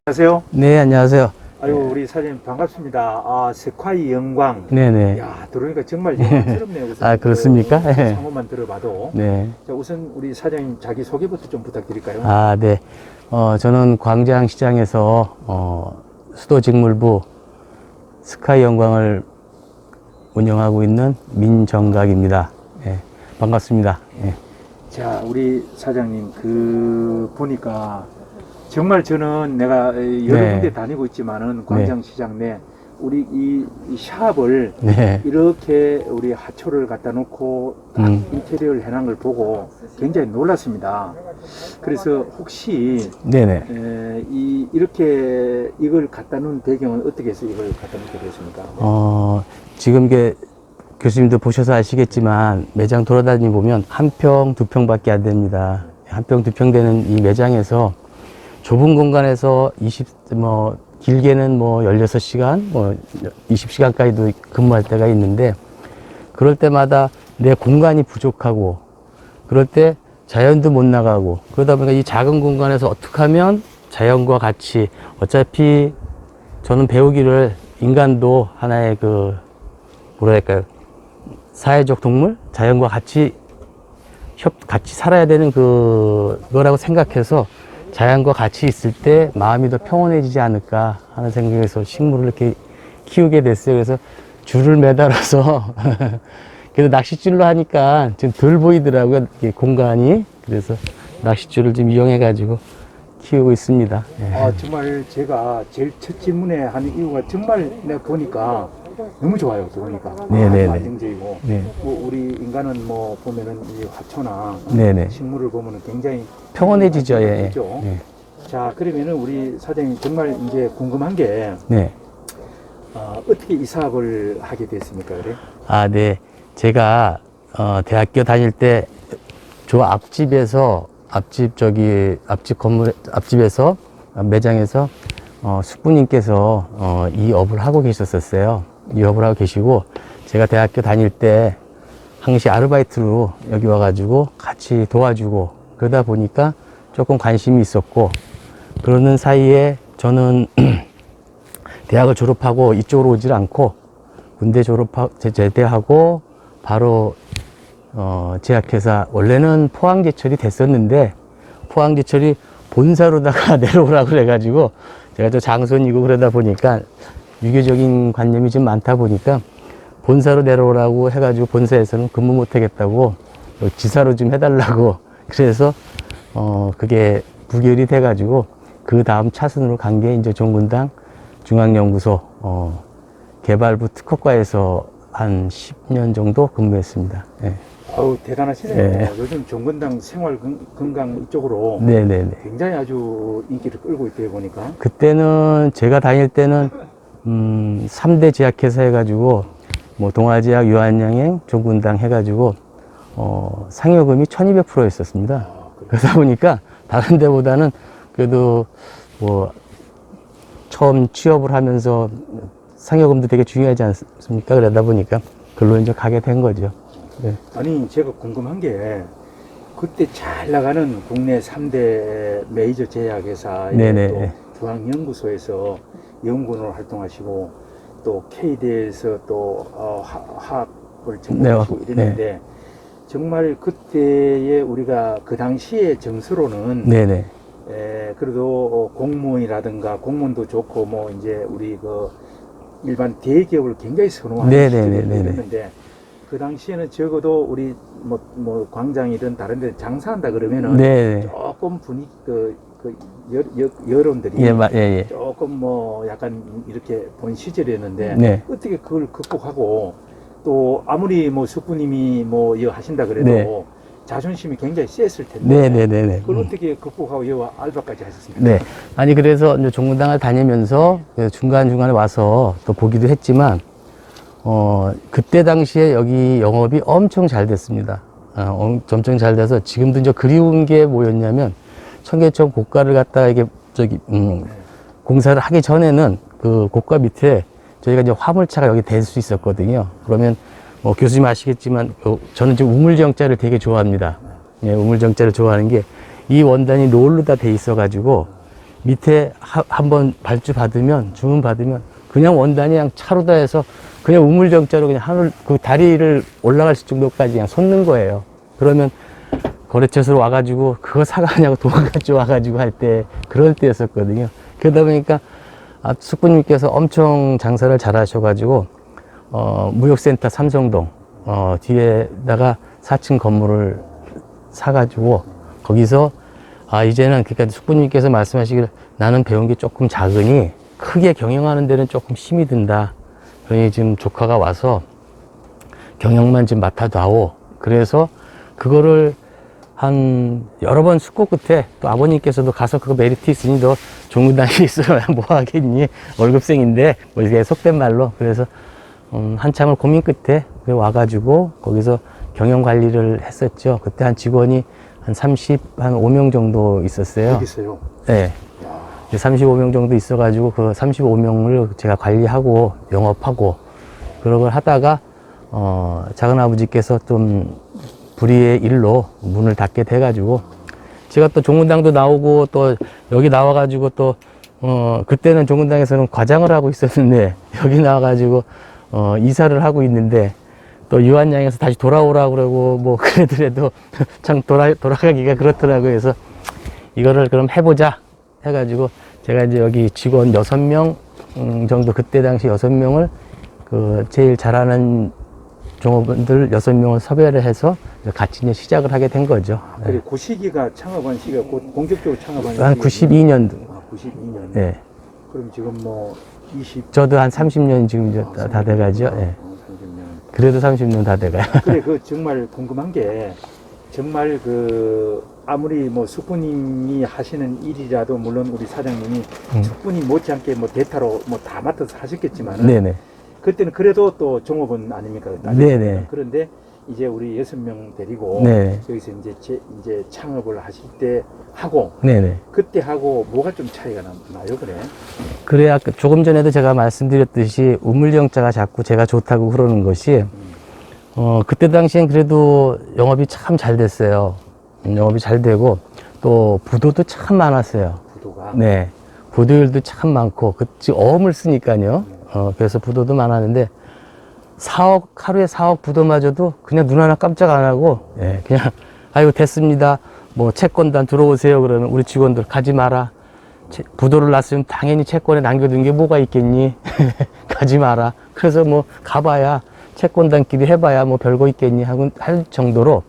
안녕하세요. 네, 안녕하세요. 아유, 우리 사장님 반갑습니다. 아, 세콰이 영광. 네네. 야, 들어오니까 정말 영광스럽네요. 우선 아, 그렇습니까? 상호만 들어봐도. 네. 자, 우선 우리 사장님 자기 소개부터 좀 부탁드릴까요? 아, 네. 저는 광장시장에서, 수도직물부 스카이 영광을 운영하고 있는 민정각입니다. 예, 반갑습니다. 예. 자, 우리 사장님, 보니까 정말 저는 내가 여러 네. 군데 다니고 있지만은 광장시장 내 우리 이 샵을 네. 이렇게 우리 하초를 갖다 놓고 딱 인테리어를 해놓은 걸 보고 굉장히 놀랐습니다. 그래서 혹시 네네. 이렇게 이걸 갖다 놓은 배경은 어떻게 해서 이걸 갖다 놓게 됐습니까? 지금 이게 교수님도 보셔서 아시겠지만 매장 돌아다니 보면 한 평, 두 평밖에 안 됩니다. 한 평, 두 평 되는 이 매장에서 좁은 공간에서 길게는 16시간, 20시간까지도 근무할 때가 있는데, 그럴 때마다 내 공간이 부족하고, 그럴 때 자연도 못 나가고, 그러다 보니까 이 작은 공간에서 어떻게 하면 자연과 같이, 어차피 저는 배우기를 인간도 하나의 뭐랄까요, 사회적 동물? 자연과 같이 살아야 되는 그거라고 생각해서 자연과 같이 있을 때 마음이 더 평온해지지 않을까 하는 생각에서 식물을 이렇게 키우게 됐어요. 그래서 줄을 매달아서 그래서 낚싯줄로 하니까 좀 덜 보이더라고요. 이게 공간이. 그래서 낚싯줄을 좀 이용해 가지고 키우고 있습니다. 예. 아, 정말 제가 제일 첫 질문에 하는 이유가 정말 내가 보니까 너무 좋아요. 들어오니까 네네네. 안정적이고 네. 우리 인간은 보면은 이 화초나 네네. 식물을 보면은 굉장히 평온해지죠. 예. 그렇죠? 예. 자, 그러면은 우리 사장님 정말 이제 궁금한 게 네. 어떻게 이 사업을 하게 됐습니까? 그래? 아, 네. 제가 대학교 다닐 때 저 앞집에서 앞집에서 매장에서 숙부님께서 이 업을 하고 계셨었어요. 이 업을 하고 계시고 제가 대학교 다닐 때 항시 아르바이트로 여기 와가지고 같이 도와주고 그러다 보니까 조금 관심이 있었고 그러는 사이에 저는 대학을 졸업하고 이쪽으로 오질 않고 군대 제대하고 바로 제약회사 원래는 포항제철이 됐었는데 포항제철이 본사로다가 내려오라고 그래가지고 제가 저 장손이고 그러다 보니까 유교적인 관념이 좀 많다 보니까 본사로 내려오라고 해가지고 본사에서는 근무 못 하겠다고 지사로 좀 해달라고 그래서 그게 부결이 돼가지고 그 다음 차순으로 간 게 이제 종군당 중앙연구소 개발부 특허과에서 한 10년 정도 근무했습니다. 예. 아우, 대단하시네요. 네. 요즘 종근당 생활건강 이쪽으로 네네네. 굉장히 아주 인기를 끌고 있대요, 보니까. 그때는 제가 다닐 때는 3대 제약회사 해가지고 동아제약, 유한양행, 종군당 해가지고 상여금이 1200%였었습니다. 그러다 보니까 다른 데보다는 그래도 처음 취업을 하면서 상여금도 되게 중요하지 않습니까? 그러다 보니까 글로 이제 가게 된 거죠. 네. 아니, 제가 궁금한 게 그때 잘 나가는 국내 3대 메이저 제약회사의 네네. 또 중앙연구소에서 연구원으로 활동하시고 또 KD에서 또 화학을 전공하시고 이랬는데 정말 그때의 우리가 그 당시의 정서로는 네네. 그래도 공무원도 좋고 이제 우리 일반 대기업을 굉장히 선호하는 시절이었는데 그 당시에는 적어도 우리 광장이든 다른 데 장사한다 그러면은 조금 분위기 여론들이 조금 약간 이렇게 본 시절이었는데 어떻게 그걸 극복하고 또 아무리 숙부님이 이거 하신다 그래도 자존심이 굉장히 셌을 텐데 그걸 어떻게 극복하고 이 알바까지 하셨습니까? 네. 아니 그래서 이제 종군당을 다니면서 중간중간에 와서 또 보기도 했지만 그때 당시에 여기 영업이 엄청 잘 됐습니다. 엄청 잘 돼서 지금도 이제 그리운 게 뭐였냐면 청계천 고가를 갖다가 이게 공사를 하기 전에는 그 고가 밑에 저희가 이제 화물차가 여기 댈 수 있었거든요. 그러면 교수님 아시겠지만 저는 지금 우물정자를 되게 좋아합니다. 예, 우물정자를 좋아하는 게 이 원단이 롤로 다 돼 있어 가지고 밑에 한번 발주 받으면, 주문 받으면 그냥 원단이 그냥 차로 다 해서 그냥 우물정자로 그냥 하늘, 그 다리를 올라갈 정도까지 그냥 솟는 거예요. 그러면 거래처에서 와가지고 그거 사가냐고 도망가지 와가지고 할 때, 그럴 때였었거든요. 그러다 보니까 숙부님께서 엄청 장사를 잘 하셔가지고, 무역센터 삼성동, 뒤에다가 4층 건물을 사가지고, 거기서, 이제는, 그러니까 숙부님께서 말씀하시길, 나는 배운 게 조금 작으니, 크게 경영하는 데는 조금 힘이 든다. 그러니 지금 조카가 와서, 경영만 좀 맡아다오. 그래서, 그거를 한 여러 번 숙고 끝에 또 아버님께서도 가서 그거 메리트 있으니 너 종군당에 있어야 뭐 하겠니? 월급생인데, 뭐 이게 속된 말로. 그래서, 한참을 고민 끝에 와가지고 거기서 경영 관리를 했었죠. 그때 한 직원이 한 35명 정도 있었어요. 여기 있어요. 네. 35명 정도 있어가지고 그 35명을 제가 관리하고 영업하고 그런 걸 하다가, 작은 아버지께서 좀 불의의 일로 문을 닫게 돼가지고 제가 또 종군당도 나오고 또 여기 나와가지고 또 그때는 종군당에서는 과장을 하고 있었는데 여기 나와가지고 이사를 하고 있는데 또 유한양에서 다시 돌아오라고 그러고 뭐 그래도 참 돌아가기가 그렇더라고요. 그래서 이거를 그럼 해보자 해가지고 제가 이제 여기 직원 6명 정도, 그때 당시 6명을 그 제일 잘하는 종업원들 6명을 섭외를 해서 같이 이제 시작을 하게 된 거죠. 그래, 그 시기가 창업한 시기가 본격적으로 창업한 시기가 한 92년도. 92년. 네. 그럼 지금 뭐 저도 한 30년 지금 이제 다 돼가죠. 네. 30년. 그래도 30년 다 돼가요. 그래, 그 정말 궁금한 게 정말 그 아무리 뭐 숙부님이 하시는 일이라도 물론 우리 사장님이 숙부님 못지않게 뭐 대타로 뭐 다 맡아서 하셨겠지만 네네. 그때는 그래도 또 종업원 아닙니까? 네네. 그런데 이제 우리 6명 데리고 네. 여기서 이제 창업을 하실 때 하고 네네. 그때 하고 뭐가 좀 차이가 나요, 그래? 그래, 아까 조금 전에도 제가 말씀드렸듯이 우물정자가 자꾸 제가 좋다고 그러는 것이, 그때 당시엔 그래도 영업이 참 잘 됐어요. 영업이 잘 되고, 또 부도도 참 많았어요. 부도가? 네. 부도율도 참 많고, 지금 어음을 쓰니까요. 그래서 부도도 많았는데, 4억, 하루에 4억 부도마저도 그냥 눈 하나 깜짝 안 하고, 예, 그냥, 아이고, 됐습니다. 뭐, 채권단 들어오세요. 그러면 우리 직원들 가지 마라. 부도를 났으면 당연히 채권에 남겨둔 게 뭐가 있겠니? 가지 마라. 그래서 뭐, 가봐야, 채권단끼리 해봐야 뭐 별거 있겠니? 하고 할 정도로,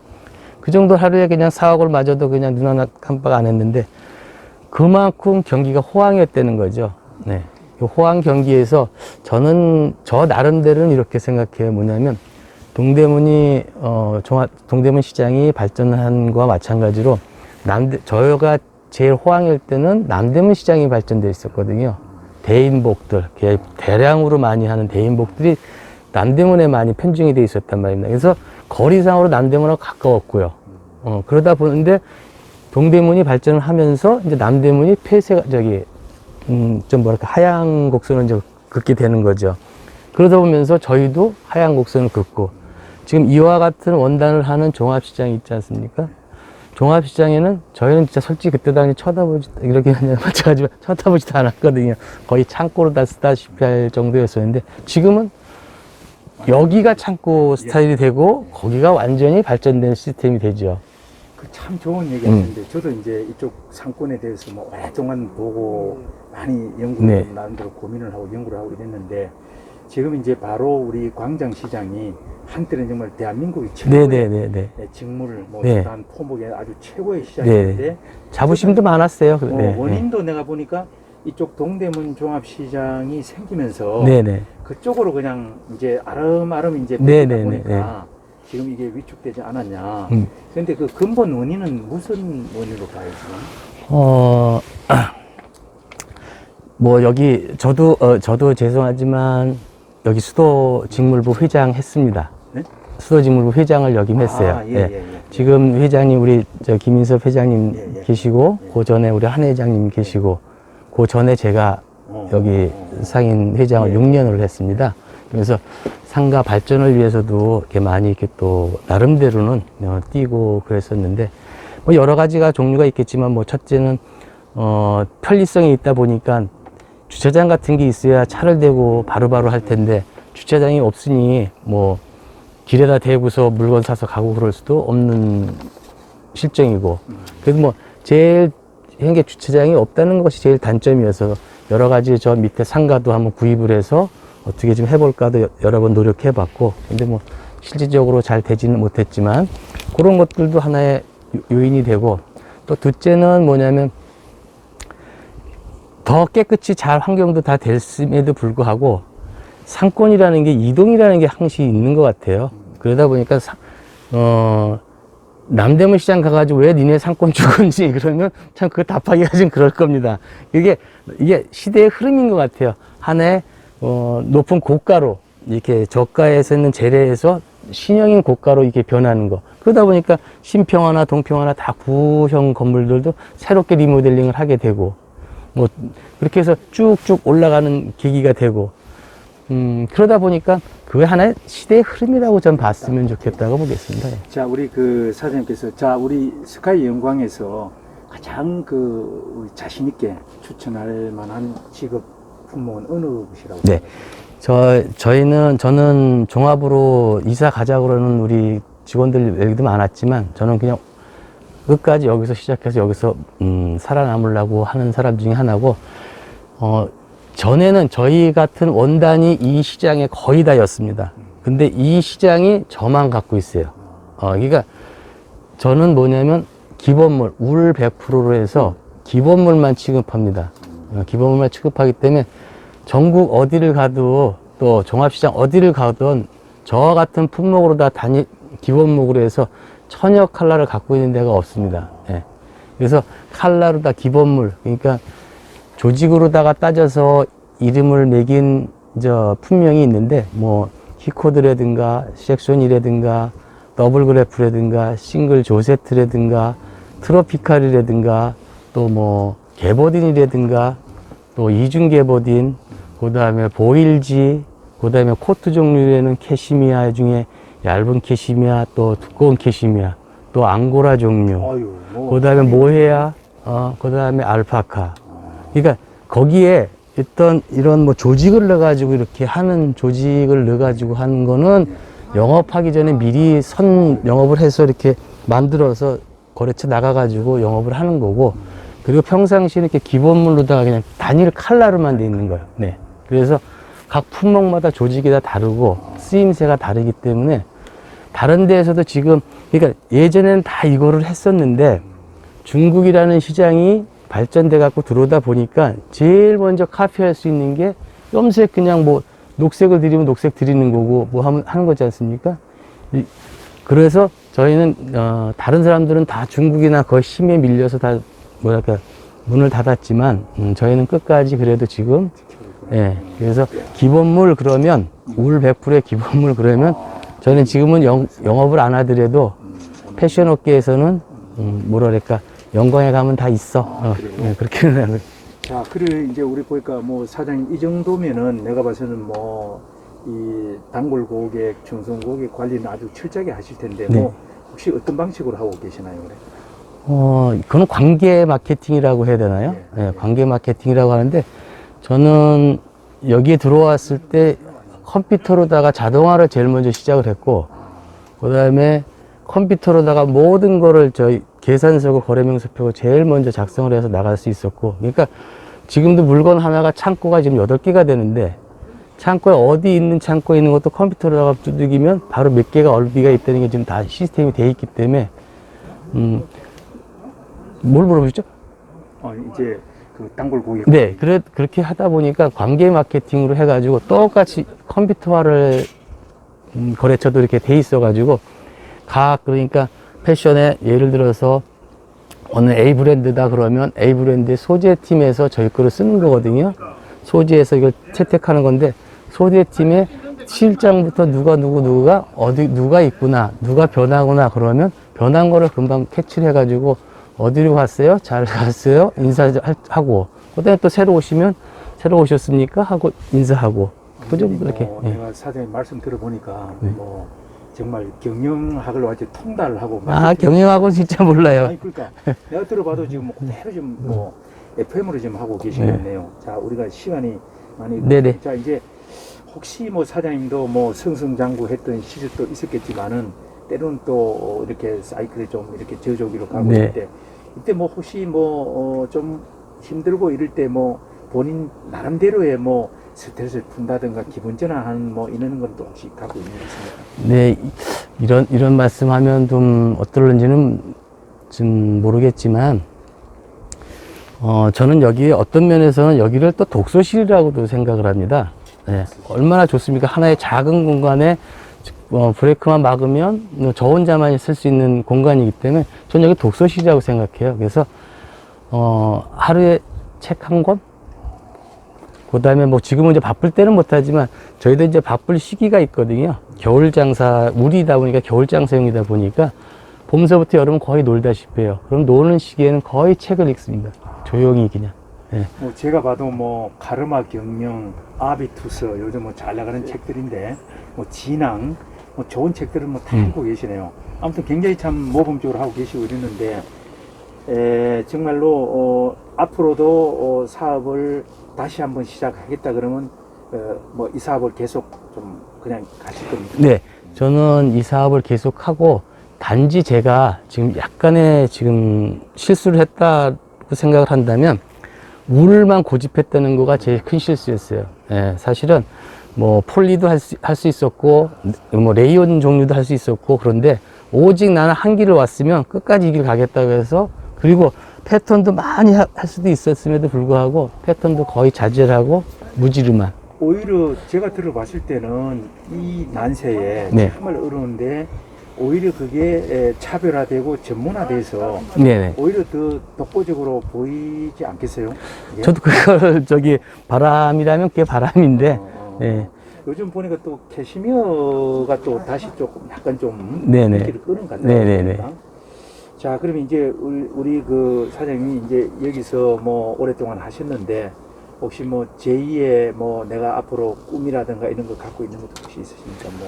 그 정도 하루에 그냥 4억을 마저도 그냥 눈 하나 깜빡 안 했는데, 그만큼 경기가 호황이었다는 거죠. 네. 호황 경기에서 저는 저 나름대로는 이렇게 생각해요. 뭐냐면 동대문이 동대문 시장이 발전한 거와 마찬가지로 저희가 제일 호황일 때는 남대문 시장이 발전돼 있었거든요. 대인복들, 대량으로 많이 하는 대인복들이 남대문에 많이 편중이 돼 있었단 말입니다. 그래서 거리상으로 남대문하고 가까웠고요. 그러다 보는데 동대문이 발전을 하면서 이제 남대문이 폐쇄가 좀 뭐랄까 하향 곡선을 이제 긋게 되는 거죠. 그러다 보면서 저희도 하향 곡선을 긋고 지금 이와 같은 원단을 하는 종합시장이 있지 않습니까? 종합시장에는 저희는 진짜 솔직히 그때 당시 이렇게 마찬가지로 쳐다보지도 않았거든요. 거의 창고로 다 쓰다시피 할 정도였었는데 지금은 여기가 창고 스타일이 되고 거기가 완전히 발전된 시스템이 되죠. 참 좋은 얘기 하는데 저도 이제 이쪽 상권에 대해서 뭐 오랫동안 보고 많이 연구를 나름대로 고민을 하고 연구를 하고 이랬는데 지금 이제 바로 우리 광장시장이 한때는 정말 대한민국의 최고의 직물, 뭐 단 포목의 아주 최고의 시장인데 자부심도 많았어요. 원인도 내가 보니까 이쪽 동대문 종합시장이 생기면서 그쪽으로 그냥 이제 아름아름 이제 보니까 지금 이게 위축되지 않았냐. 그런데 그 근본 원인은 무슨 원인으로 봐요, 지금? 뭐 여기 저도 죄송하지만 여기 수도직물부 회장 했습니다. 네? 수도직물부 회장을 역임했어요. 지금 회장님 우리 김인섭 회장님 계시고 그 전에 우리 한 회장님 계시고 그 전에 제가 여기 상인 회장을 6년을 했습니다. 그래서 상가 발전을 위해서도 이렇게 많이 이렇게 또 나름대로는 뛰고 그랬었는데 뭐 여러 가지가 종류가 있겠지만 뭐 첫째는 편리성이 있다 보니까 주차장 같은 게 있어야 차를 대고 바로바로 할 텐데 주차장이 없으니 뭐 길에다 대고서 물건 사서 가고 그럴 수도 없는 실정이고, 그래도 뭐 제일 현재 주차장이 없다는 것이 제일 단점이어서 여러 가지 저 밑에 상가도 한번 구입을 해서 어떻게 좀 해볼까도 여러 번 노력해 봤고, 근데 뭐 실질적으로 잘 되지는 못했지만 그런 것들도 하나의 요인이 되고, 또 둘째는 뭐냐면 더 깨끗이 잘 환경도 다 됐음에도 불구하고 상권이라는 게, 이동이라는 게 항시 있는 것 같아요. 그러다 보니까 남대문 시장 가가지고 왜 니네 상권 죽은지 그러면 참 그거 답하기가 좀 그럴 겁니다. 이게 시대의 흐름인 것 같아요. 하나의 높은 고가로 이렇게 저가에서 있는 재래에서 신형인 고가로 이렇게 변하는 거. 그러다 보니까 신평화나 동평화나 다 구형 건물들도 새롭게 리모델링을 하게 되고, 뭐 그렇게 해서 쭉쭉 올라가는 계기가 되고, 그러다 보니까 그게 하나의 시대의 흐름이라고 전 봤으면 좋겠다고 보겠습니다. 자, 우리 그 사장님께서, 자, 우리 스카이 영광에서 가장 우리 자신 있게 추천할 만한 직업 품목은 어느 곳이라고? 네. 저는 종합으로 이사 가자고 그러는 우리 직원들 많았지만, 저는 그냥 끝까지 여기서 시작해서 여기서, 살아남으려고 하는 사람 중에 하나고, 전에는 저희 같은 원단이 이 시장에 거의 다였습니다. 근데 이 시장이 저만 갖고 있어요. 그러니까 저는 뭐냐면 기본물, 울 100%로 해서 기본물만 취급합니다. 기본물만 취급하기 때문에 전국 어디를 가도, 또 종합시장 어디를 가든 저 같은 품목으로 다 기본목으로 해서 천여 칼라를 갖고 있는 데가 없습니다. 예. 그래서 칼라로 다 기본물, 그러니까 조직으로다가 따져서 이름을 매긴 품명이 있는데, 뭐 히코드라든가 섹션이라든가 더블 그래프라든가 싱글 조세트라든가 트로피칼이라든가 또 뭐 게버딘이라든가 또 이중 게버딘, 그 다음에 보일지, 그 다음에 코트 종류에는 캐시미아 중에 얇은 캐시미아, 또 두꺼운 캐시미아, 또 앙고라 종류, 그 다음에 모헤야, 그 다음에 알파카. 그러니까 거기에 어떤 이런 뭐 조직을 넣어가지고 이렇게 하는, 조직을 넣어가지고 하는 거는 영업하기 전에 미리 영업을 해서 이렇게 만들어서 거래처 나가가지고 영업을 하는 거고, 그리고 평상시에 이렇게 기본물로다가 그냥 단일 칼라로만 돼 있는 거예요. 네. 그래서 각 품목마다 조직이 다 다르고 쓰임새가 다르기 때문에 다른 데에서도 지금, 그러니까 예전에는 다 이거를 했었는데 중국이라는 시장이 발전돼 갖고 들어오다 보니까 제일 먼저 카피할 수 있는 게 염색, 그냥 뭐 녹색을 드리면 녹색 드리는 거고 뭐 하는 거지 않습니까? 그래서 저희는 다른 사람들은 다 중국이나 거의 힘에 밀려서 다 뭐랄까 문을 닫았지만 저희는 끝까지 그래도 지금, 예, 그래서 기본물 그러면 울 100%의 기본물 그러면 저는 지금은 영업을 안 하더라도 패션 업계에서는 뭐랄까 영광에 가면 다 있어. 네, 그렇게 생각을. 자, 그래 이제 우리 보니까 뭐 사장님 이 정도면은 내가 봐서는 뭐 이 단골 고객, 중성 고객 관리는 아주 철저하게 하실 텐데, 네. 뭐 혹시 어떤 방식으로 하고 계시나요, 그래? 그건 관계 마케팅이라고 해야 되나요? 네. 네, 관계 마케팅이라고 하는데, 저는 여기에 들어왔을 때 컴퓨터로다가 자동화를 제일 먼저 시작을 했고, 그 다음에 컴퓨터로다가 모든 거를 저희 계산서고 거래명세표고 제일 먼저 작성을 해서 나갈 수 있었고, 그러니까 지금도 물건 하나가 창고가 지금 8개가 되는데, 창고에 어디 있는 창고에 있는 것도 컴퓨터로다가 두들기면 바로 몇 개가 얼비가 있다는 게 지금 다 시스템이 돼 있기 때문에, 뭘 물어보셨죠? 이제 그 단골 고객. 네, 그렇게 하다 보니까 관계 마케팅으로 해가지고 똑같이 컴퓨터화를 거래처도 이렇게 돼 있어가지고 그러니까 패션에 예를 들어서 어느 A 브랜드다 그러면 A 브랜드의 소재팀에서 저희 거를 쓰는 거거든요. 소재에서 이걸 채택하는 건데, 소재팀의 실장부터 누가 누가 있구나, 누가 변하구나 그러면 변한 거를 금방 캐치를 해가지고 어디로 갔어요? 잘 갔어요? 인사하고, 그 다음에 또 새로 오시면 새로 오셨습니까? 하고 인사하고. 그죠? 그렇게. 예. 내가 사장님 말씀 들어보니까 뭐 정말 경영학을 완전 통달하고. 경영학은 진짜 몰라요. 아니, 그러니까 내가 들어봐도 지금 뭐 그대로 좀 뭐 FM으로 지금 하고 계시겠네요. 자, 우리가 시간이 많이. 네네. 자, 이제 혹시 뭐 사장님도 뭐 승승장구했던 시절도 있었겠지만은 때로는 또 이렇게 사이클에 좀 이렇게 저조기로 가고 네. 있을 때 이때 뭐 혹시 뭐 좀 힘들고 이럴 때 뭐 본인 나름대로의 뭐 스트레스를 푼다든가 기분 전환하는 뭐 이런 건 또 혹시 갖고 있는 게 있습니까? 네, 이런 말씀하면 좀 어떨런지는 좀 모르겠지만, 저는 여기 어떤 면에서는 여기를 또 독서실이라고도 생각을 합니다. 네, 얼마나 좋습니까? 하나의 작은 공간에 브레이크만 막으면 저 혼자만 쓸 수 있는 공간이기 때문에 저는 여기 독서실이라고 생각해요. 그래서 하루에 책 한 권? 그 다음에 뭐 지금은 이제 바쁠 때는 못하지만 저희도 이제 바쁠 시기가 있거든요. 겨울 장사, 우리다 보니까 겨울 장사용이다 보니까 봄서부터 여름은 거의 놀다시피 해요. 그럼 노는 시기에는 거의 책을 읽습니다. 조용히 그냥. 네. 뭐 제가 봐도 뭐 가르마 경영, 아비투스 요즘 뭐 잘 나가는 책들인데 뭐 진앙 뭐 좋은 책들은 뭐 다 읽고 계시네요. 아무튼 굉장히 참 모범적으로 하고 계시고 이랬는데 정말로 앞으로도 사업을 다시 한번 시작하겠다 그러면 뭐 이 사업을 계속 좀 그냥 가실 겁니까? 네, 저는 이 사업을 계속하고 단지 제가 지금 약간의 지금 실수를 했다고 생각을 한다면 물만 고집했다는 거가 제일 큰 실수였어요. 예, 사실은 뭐 폴리도 할 수 있었고 뭐 레이온 종류도 할 수 있었고 그런데 오직 나는 한 길을 왔으면 끝까지 이 길 가겠다고 해서 그리고 패턴도 많이 할 수도 있었음에도 불구하고 패턴도 거의 자제를 하고 무지르만. 오히려 제가 들어봤을 때는 이 난세에 네. 정말 어려운데 오히려 그게 차별화되고 전문화돼서 네네. 오히려 더 독보적으로 보이지 않겠어요? 이게? 저도 그걸 바람이라면 그게 바람인데. 네. 요즘 보니까 또 캐시미어가 또 다시 조금 약간 좀 네네. 인기를 끄는 것 같아요. 네네네. 자, 그러면 이제 우리 그 사장님이 이제 여기서 뭐 오랫동안 하셨는데 혹시 뭐 제2의 뭐 내가 앞으로 꿈이라든가 이런 거 갖고 있는 것도 혹시 있으십니까? 뭐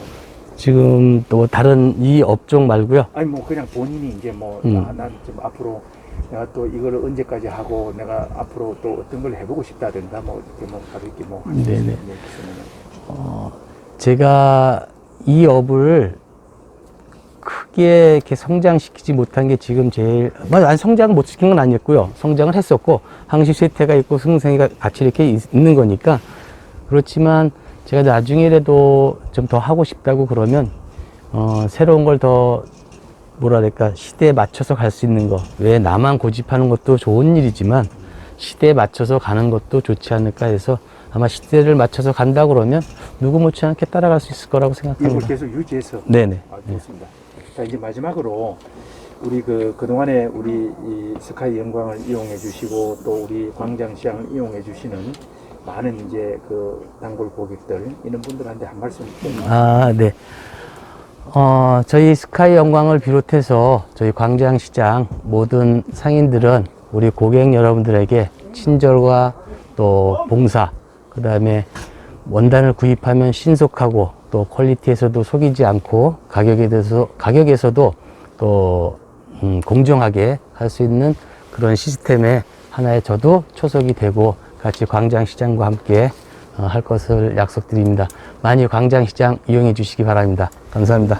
지금 또 다른 이 업종 말고요. 아니 뭐 그냥 본인이 이제 뭐 난 좀 앞으로 내가 또 이거를 언제까지 하고 내가 앞으로 또 어떤 걸 해보고 싶다든가 뭐 이렇게 뭐 가볍게 뭐 하실 수 네네. 있는 게 있으면은. 제가 이 업을 크게 이렇게 성장시키지 못한 게 지금 제일, 성장을 못 시킨 건 아니었고요. 성장을 했었고, 항시 쇠퇴가 있고 승생이가 같이 이렇게 있는 거니까. 그렇지만 제가 나중에라도 좀 더 하고 싶다고 그러면, 새로운 걸 더, 뭐랄까, 시대에 맞춰서 갈 수 있는 거. 왜 나만 고집하는 것도 좋은 일이지만, 시대에 맞춰서 가는 것도 좋지 않을까 해서 아마 시대를 맞춰서 간다 그러면 누구 못지않게 따라갈 수 있을 거라고 이걸 생각합니다. 계속 유지해서. 네네. 좋습니다. 자, 이제 마지막으로 우리 그동안에 우리 이 스카이 영광을 이용해 주시고 또 우리 광장시장을 이용해 주시는 많은 이제 그 단골 고객들 이런 분들한테 한 말씀 좀. 네. 저희 스카이 영광을 비롯해서 저희 광장시장 모든 상인들은 우리 고객 여러분들에게 친절과 또 봉사, 그 다음에 원단을 구입하면 신속하고 또 퀄리티에서도 속이지 않고 가격에서도 또 공정하게 할 수 있는 그런 시스템에 하나의 저도 초석이 되고 같이 광장시장과 함께 할 것을 약속드립니다. 많이 광장시장 이용해 주시기 바랍니다. 감사합니다.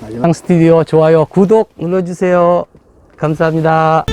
마지막 스튜디오 좋아요, 구독 눌러주세요. 감사합니다.